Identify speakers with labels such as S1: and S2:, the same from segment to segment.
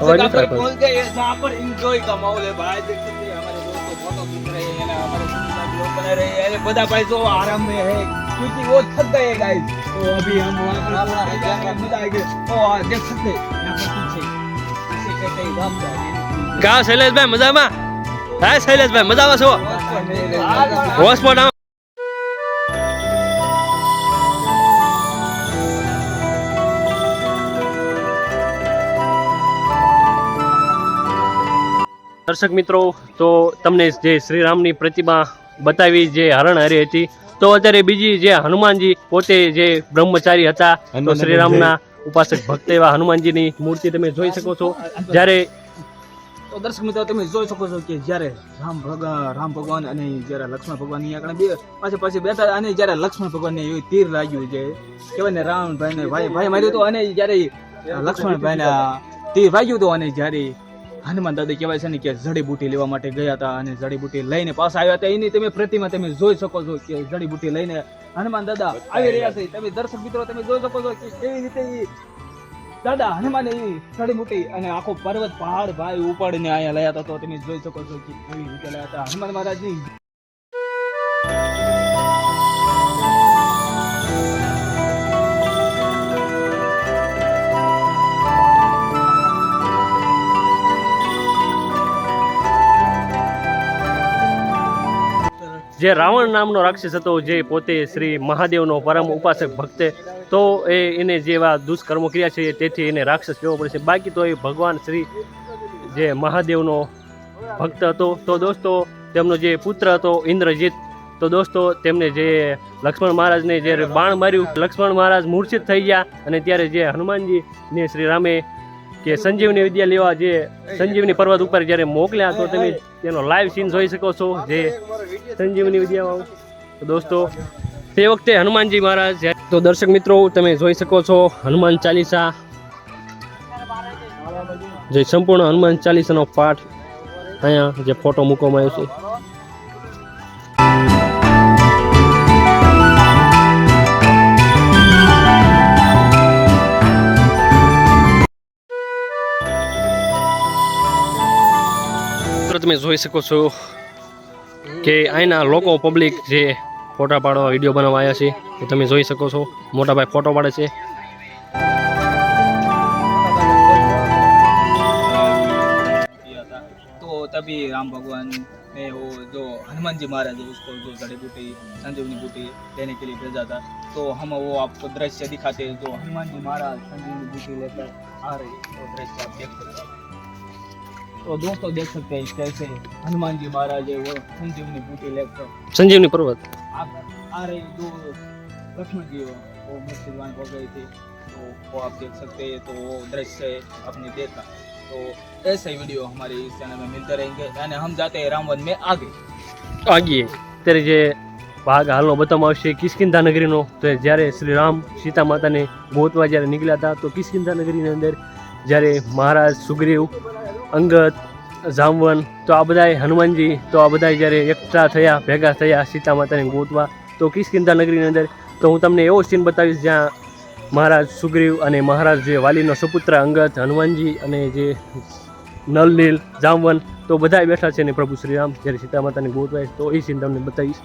S1: जगह पर पहुंच गए जहाँ पर एंजॉय का माहौल है भाई। देख सकते हैं हमारे दोस्तों फोटो खींच रहे हैं ना, हमारे ब्लॉग बना रहे हैं। अरे बड़ा भाई तो आराम में है क्योंकि वो थक गए गाइस। तो अभी हम वहाँ पर मजा आएंगे। तो देख सकते हैं यहाँ पर पीछे इसे कहते हैं गांव जाएंगे।
S2: કા શૈલેષભાઈ મજામાં? હા શૈલેષભાઈ મજામાં છો? હોસ્પોટ દર્શક મિત્રો, તો તમને જે શ્રીરામની પ્રતિમા બતાવી જે હરણહારી હતી, તો અત્યારે બીજી જે હનુમાનજી પોતે જે બ્રહ્મચારી હતા, તો શ્રીરામના ઉપાસક ભક્ત એવા હનુમાનજીની મૂર્તિ તમે જોઈ શકો છો। જ્યારે
S1: તો દર્શક મિત્રો તમે જોઈ શકો છો કે જ્યારે રામ ભગવાન અને જ્યારે લક્ષ્મણ ભગવાન અહીંયા બે પાછે બેઠા અને જ્યારે લક્ષ્મણ ભગવાનને એવું તીર લાગ્યું છે કહેવાય ને રામભાઈને ભાઈ માર્યું હતું, અને જ્યારે લક્ષ્મણભાઈને તીર વાગ્યું હતું અને જ્યારે હનુમાન દાદા કહેવાય છે ને કે જડીબુટી લેવા માટે ગયા હતા અને જડીબુટી લઈને પાછા આવ્યા હતા, એની તમે પ્રતિમા તમે જોઈ શકો છો કે જડીબુટી લઈને હનુમાન દાદા આવી રહ્યા છે। તમે દર્શક મિત્રો તમે જોઈ શકો છો કે કેવી રીતે દાદા હનુમાને જડીબુટી અને આખો પર્વત પહાડ ભાઈ ઉપાડીને અહીંયા લયા હતા। તો તમે જોઈ શકો છો કે કેવી રીતે લયા હતા હનુમાન મહારાજની।
S2: જે રાવણ નામનો રાક્ષસ હતો, જે પોતે શ્રી મહાદેવનો પરમ ઉપાસક ભક્ત, તો એને જેવા દુષ્કર્મો કર્યા છે તેથી એને રાક્ષસ કહેવો પડે છે। બાકી તો એ ભગવાન શ્રી જે મહાદેવનો ભક્ત હતો। તો દોસ્તો તેમનો જે પુત્ર હતો ઇન્દ્રજીત, તો દોસ્તો તેમને જે લક્ષ્મણ મહારાજને જે બાણ માર્યું, લક્ષ્મણ મહારાજ મૂર્છિત થઈ ગયા અને ત્યારે જે હનુમાનજીને શ્રી રામે કે સંજીવની વિદ્યા લેવા જે સંજીવની પર્વત ઉપર જ્યારે મોકલ્યા, તો તમે તેનો લાઈવ સીન જોઈ શકો છો જે સંજીવની વિદ્યામાં। તો દોસ્તો તે વખતે હનુમાનજી મહારાજ, તો દર્શક મિત્રો તમે જોઈ શકો છો હનુમાન ચાલીસા, જે સંપૂર્ણ હનુમાન ચાલીસાનો પાઠ અહીંયા જે ફોટો મૂકવામાં આવ્યો છે। તમે જોઈ શકો છો કે અહીંના લોકો પબ્લિક જે ફોટા પાડવા વિડીયો બનાવવા આવ્યા છે, તો તમે જોઈ શકો છો મોટા ભાઈ ફોટો પાડે છે।
S1: तो तभी राम भगवान ने वो जो हनुमान जी महाराज है उसको जो जड़ी बूटी संजीवनी बूटी लेने के लिए भेजा था। तो हम वो आपको दृश्य दिखाते हैं जो हनुमान जी महाराज संजीवनी बूटी लेकर आ रहे, वो दृश्य आप देख सकते हैं। तो दोस्तों देख सकते हैं कैसे हनुमान जी महाराज है वो संजीवनी बूटी लेकर
S2: संजीवनी पर्वत
S1: आ रहे। जो लक्ष्मण जी वो मुर्शिदवान हो गए थे, तो वो आप देख सकते हैं। तो वो दृश्य आपने देखा। तो ऐसे ही वीडियो हमारे इस चैनल में मिलते रहेंगे यानी हम जाते हैं रामवन में आगे।
S2: ત્યારે જે ભાગ હાલનો બતાવવામાં આવશે કિષ્કિંધા નગરીનો। તો જ્યારે શ્રી રામ સીતા માતાને ગોતવા જ્યારે નીકળ્યા હતા, તો કિષ્કિંધા નગરીની અંદર જ્યારે મહારાજ સુગ્રીવ, અંગદ, જામવન, તો આ બધાય હનુમાનજી, તો આ બધા જ્યારે એકઠા થયા, ભેગા થયા સીતા માતાને ગોતવા, તો કિષ્કિંધા નગરીની અંદર તો હું તમને એવો સીન બતાવીશ જ્યાં મહારાજ સુગ્રીવ અને મહારાજ જે વાલીનો સુપુત્ર અંગદ, હનુમાનજી અને જે નલ નીલ, જામવન, તો બધા બેઠા છે ને પ્રભુ શ્રીરામ જ્યારે સીતા માતાને ગોતવાય, તો એ સીન તમને બતાવીશ।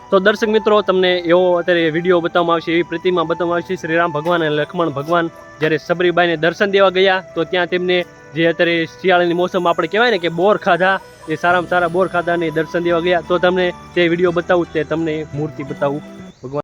S2: તો દર્શક મિત્રો તમને એવો અત્યારે વિડીયો બતાવવામાં આવશે, એવી પ્રતિમા બતાવવામાં આવશે શ્રીરામ ભગવાન અને લક્ષ્મણ ભગવાન જ્યારે સબરીબાઈને દર્શન દેવા ગયા, તો ત્યાં તેમને જે અત્યારે શિયાળાની મોસમ આપણે કહેવાય ને કે બોર ખાધા, એ સારામાં સારા બોર ખાધા ને દર્શન દેવા ગયા। તો તમને તે વિડીયો બતાવું, તે તમને મૂર્તિ બતાવું ભગવાન।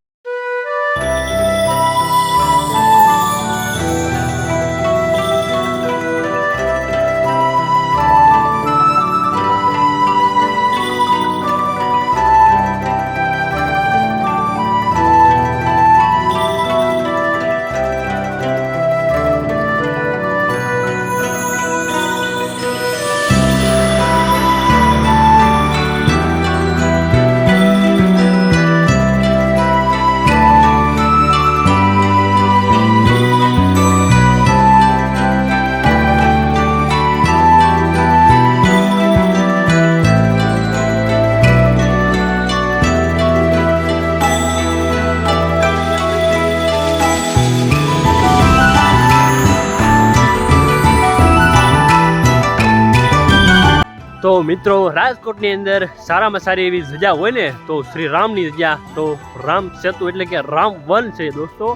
S2: તો મિત્રો રાજકોટની અંદર સારામાં સારી એવી જગ્યા હોય ને તો શ્રી રામની જગ્યા, તો રામ સેતુ એટલે કે રામવન છે દોસ્તો,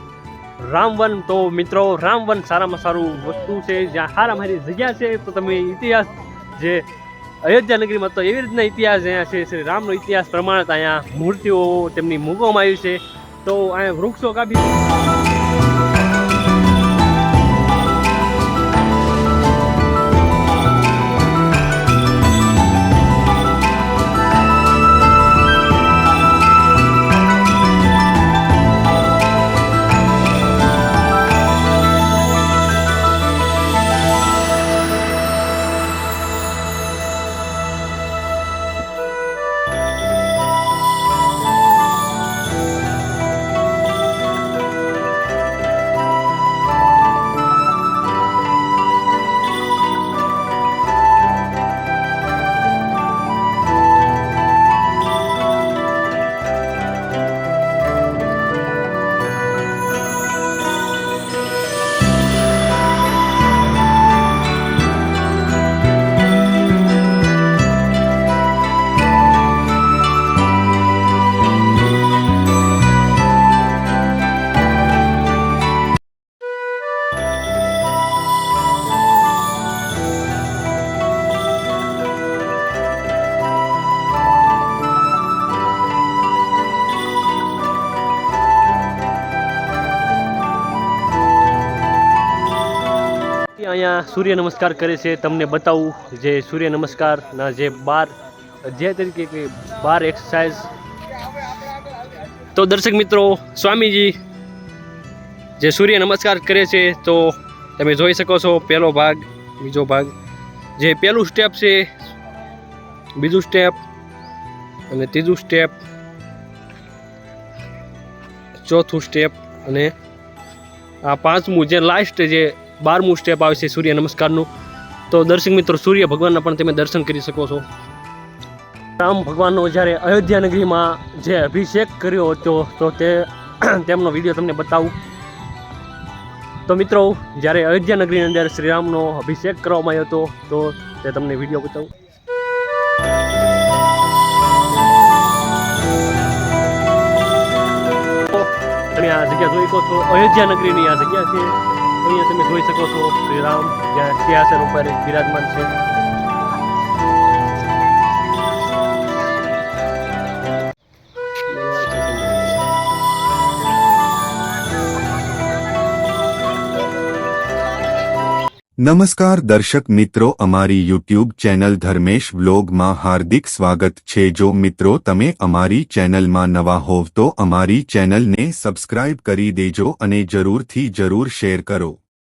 S2: રામવન. તો મિત્રો રામવન સારામાં સારું વસ્તુ છે, જ્યાં સારામાં સારી જગ્યા છે. તો તમે ઇતિહાસ જે અયોધ્યા નગરીમાં તો એવી રીતના ઇતિહાસ અહીંયા છે, શ્રી રામનો ઇતિહાસ પ્રમાણે અહીંયા મૂર્તિઓ તેમની મૂકવામાં આવી છે. તો અહીંયા વૃક્ષો કાપી અહીંયા સૂર્ય નમસ્કાર કરે છે. તમને બતાવું જે સૂર્ય નમસ્કારના જે 12 જે તરીકે કે 12 એક્સરસાઇઝ. તો દર્શક મિત્રો સ્વામીજી જે સૂર્ય નમસ્કાર કરે છે તો તમે જોઈ શકો છો પહેલો ભાગ, બીજો ભાગ. જે પહેલું સ્ટેપ છે, બીજું સ્ટેપ અને ત્રીજું સ્ટેપ, ચોથું સ્ટેપ અને આ પાંચમું જે લાસ્ટ જે 12મું સ્ટેપ આવે છે સૂર્ય નમસ્કારનું. તો દર્શક મિત્રો સૂર્ય ભગવાનના પણ તમે દર્શન કરી શકો છો. રામ ભગવાનનો જ્યારે અયોધ્યા નગરીમાં જે અભિષેક કર્યો હતો તો તેમનો વિડીયો તમને બતાવું. તો મિત્રો જ્યારે અયોધ્યા નગરીની અંદર શ્રીરામનો અભિષેક કરવામાં આવ્યો હતો તો તે તમને વિડીયો બતાવું. તમે આ જગ્યા જોઈ શકો છો, અયોધ્યા નગરીની આ જગ્યા છે. અહીંયા તમે જોઈ શકો છો શ્રીરામ જ્યાં સિંહાસન ઉપર બિરાજમાન છે.
S3: નમસ્કાર દર્શક મિત્રો, અમારી યુટ્યુબ ચેનલ ધર્મેશ વ્લોગમાં હાર્દિક સ્વાગત છે. જો મિત્રો તમે અમારી ચેનલમાં નવા હોવ તો અમારી ચેનલને સબસ્ક્રાઇબ કરી દેજો અને જરૂર શેર કરો.